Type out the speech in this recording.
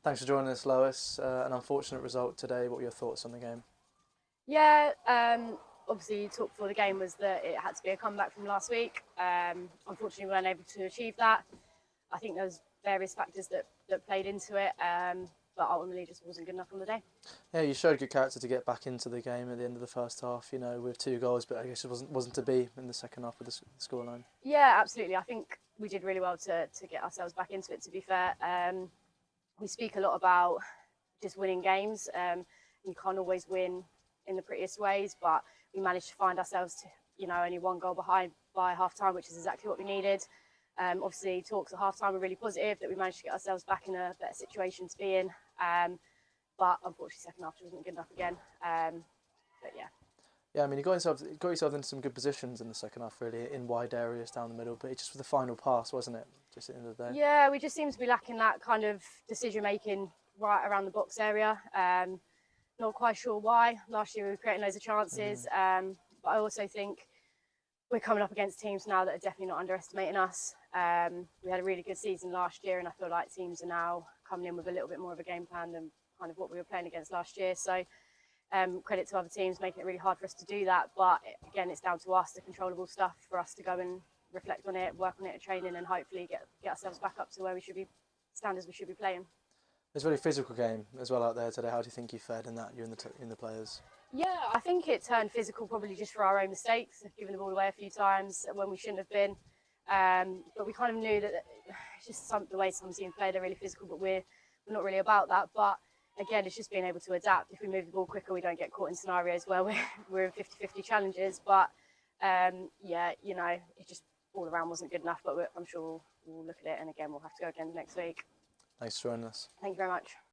Thanks for joining us, Lois. An unfortunate result today. What were your thoughts on the game? Yeah, obviously, talk before the game was that it had to be a comeback from last week. Unfortunately, we weren't able to achieve that. I think there was various factors that played into it, but ultimately just wasn't good enough on the day. Yeah, you showed good character to get back into the game at the end of the first half. With 2 goals, but I guess it wasn't to be in the second half with the scoreline. Yeah, absolutely. I think we did really well to get ourselves back into it, to be fair. We speak a lot about just winning games. You can't always win in the prettiest ways, but we managed to find ourselves only 1 goal behind by half time, which is exactly what we needed. Obviously, talks at half time were really positive that we managed to get ourselves back in a better situation to be in. But unfortunately, second half wasn't good enough again. But yeah. Yeah, I mean, you got yourself into some good positions in the second half, really, in wide areas down the middle. But it just was the final pass, wasn't it? Just at the end of the day. Yeah, we just seem to be lacking that kind of decision making right around the box area. Not quite sure why. Last year we were creating loads of chances, but I also think we're coming up against teams now that are definitely not underestimating us. We had a really good season last year, and I feel like teams are now coming in with a little bit more of a game plan than kind of what we were playing against last year. So credit to other teams making it really hard for us to do that. But again, it's down to us, the controllable stuff, for us to go and reflect on it, work on it at training, and hopefully get ourselves back up to where we should be, standards we should be playing. It's a very physical game as well out there today. How do you think you fared in that? You and the players. Yeah, I think it turned physical probably just for our own mistakes, giving the ball away a few times when we shouldn't have been. But we kind of knew that it's just the way some teams play, they're really physical, but we're not really about that. But again, it's just being able to adapt. If we move the ball quicker, we don't get caught in scenarios where we're in 50-50 challenges. But yeah, it just all around wasn't good enough. But I'm sure we'll look at it, and again, we'll have to go again next week. Thanks for joining us. Thank you very much.